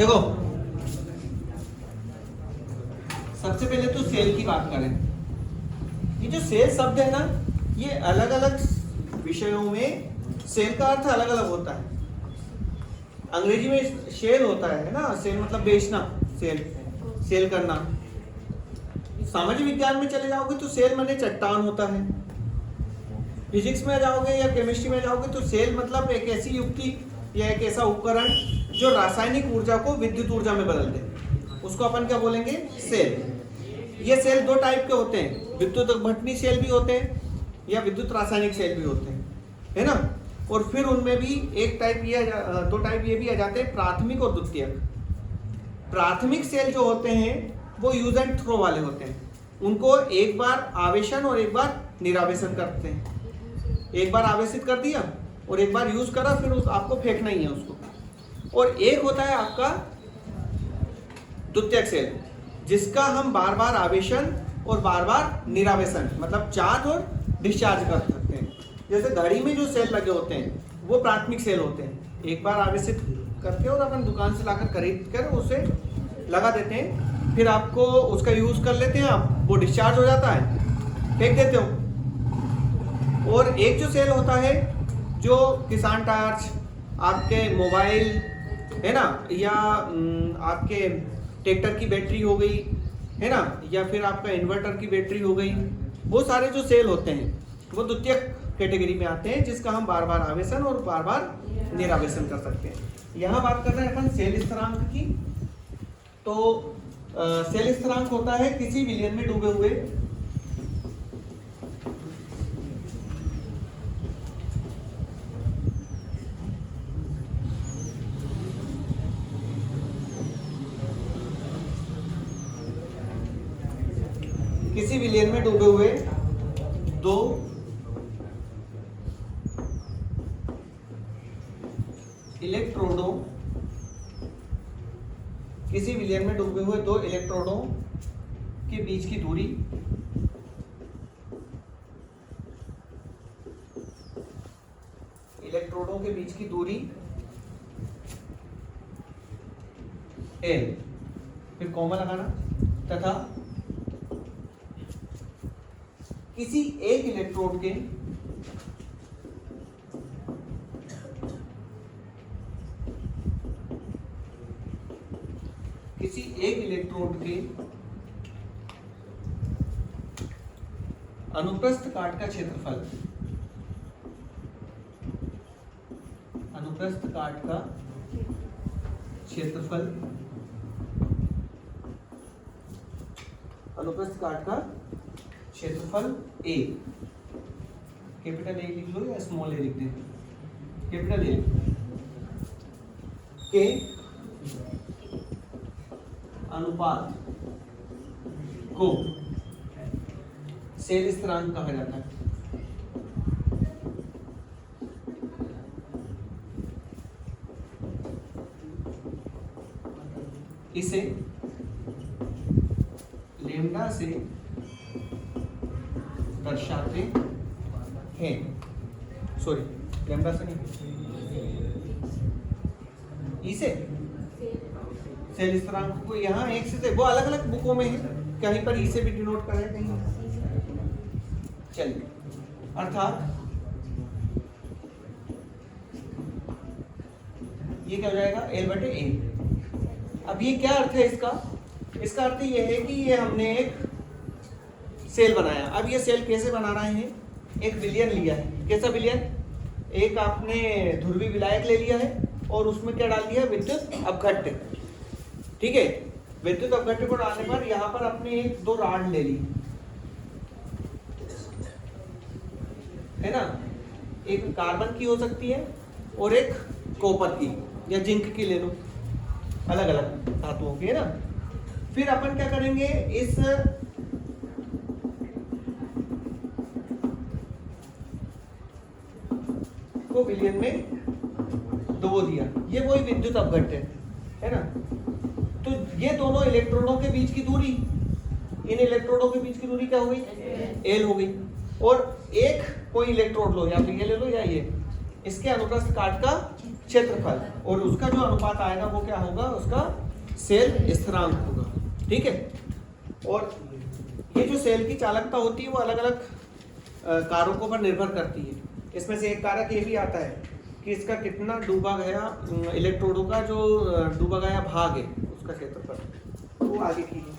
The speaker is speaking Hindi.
देखो सबसे पहले तो सेल की बात करें। ये जो सेल शब्द है ना, ये अलग अलग विषयों में सेल का अर्थ अलग अलग होता है। अंग्रेजी में सेल होता है ना, सेल मतलब बेचना, सेल करना। सामाजिक विज्ञान में चले जाओगे तो सेल माने चट्टान होता है। फिजिक्स में जाओगे या केमिस्ट्री में जाओगे तो सेल मतलब एक ऐसी युक्ति या एक ऐसा उपकरण जो रासायनिक ऊर्जा को विद्युत ऊर्जा में बदल दे, उसको अपन क्या बोलेंगे? सेल। ये सेल दो टाइप के होते हैं, विद्युत अपघटनी सेल भी होते हैं या विद्युत रासायनिक सेल भी होते हैं, है ना। और फिर उनमें भी एक टाइप ये दो टाइप ये भी आ जाते हैं, प्राथमिक और द्वितीयक। प्राथमिक सेल जो होते हैं वो यूज एंड थ्रो वाले होते हैं। उनको एक बार आवेशन और एक बार निरावेशन करते हैं। एक बार आवेशित कर दिया और एक बार यूज करा, फिर आपको फेंकना ही है उसको। और एक होता है आपका द्वितीयक सेल, जिसका हम बार बार आवेशन और बार बार निरावेशन मतलब चार्ज और डिस्चार्ज कर सकते हैं। जैसे घड़ी में जो सेल लगे होते हैं वो प्राथमिक सेल होते हैं। एक बार आवेशित करके और अपन दुकान से लाकर खरीद कर उसे लगा देते हैं, फिर आपको उसका यूज कर लेते हैं आप, वो डिस्चार्ज हो जाता है, फेंक देते हो। और एक जो सेल होता है जो किसान टार्च, आपके मोबाइल है ना, या आपके ट्रैक्टर की बैटरी हो गई है ना, या फिर आपका इन्वर्टर की बैटरी हो गई, वो सारे जो सेल होते हैं वो द्वितीयक कैटेगरी में आते हैं, जिसका हम बार बार आवेशन और बार बार निरावेशन कर सकते हैं। यहाँ बात कर रहे हैं अपन सेल स्थिरांक की। तो सेल स्थिरांक होता है किसी विलयन में डूबे हुए दो इलेक्ट्रोडों, किसी विलयन में डूबे हुए दो इलेक्ट्रोडों के बीच की दूरी L, फिर कॉमा लगाना, तथा किसी एक इलेक्ट्रोड के अनुप्रस्थ काट का क्षेत्रफल, अनुप्रस्थ काट का क्षेत्रफल, अनुप्रस्थ काट का क्षेत्रफल A, कैपिटल A लिख लो या स्मॉल A लिख दें, कैपिटल A के अनुपात को सेल स्थिरांक कहा जाता है। इसे लैम्डा से दर्शाते हैं, सॉरी लैम्डा से नहीं, इसे सेल स्थिरांक को यहाँ एक से वो अलग अलग बुकों में है, कहीं पर इसे भी डिनोट कर रहे हैं, कहीं चलिए, अर्थात ये क्या हो जाएगा L/A। अब ये क्या अर्थ है इसका? इसका अर्थ ये है कि ये हमने एक सेल बनाया। अब ये सेल कैसे बना रहे हैं? एक विलयन लिया है। कैसा विलयन? एक आपने ध्रुवीय विलायक ले लिया है और उसमें क्या डाल दिया? विद्युत अपघट्य। ठीक है, विद्युत अपघट्य को डालने पर यहाँ पर आपने एक दो राड ले ली, है ना, एक कार्बन की हो सकती है और एक कॉपर की या जिंक की ले लो, अलग अलग धातुओं की, है ना। फिर अपन क्या करेंगे, इस को विलयन में डुबो दिया, ये वही विद्युत अपघट्य है ना। तो ये दोनों इलेक्ट्रॉनों के बीच की दूरी, इन इलेक्ट्रोडों के बीच की दूरी क्या हो गई? L हो गई। और एक कोई इलेक्ट्रोड लो, या तो ये ले लो या ये, इसके अनुप्रस्थ काट का क्षेत्रफल, और उसका जो अनुपात आएगा वो क्या होगा, उसका सेल स्थिरांक होगा। ठीक है। और ये जो सेल की चालकता होती है वो अलग अलग कारकों पर निर्भर करती है। इसमें से एक कारक ये भी आता है कि इसका कितना डूबा गया इलेक्ट्रोडों का जो डूबा गया भाग है उसका क्षेत्रफल, वो आगे की है।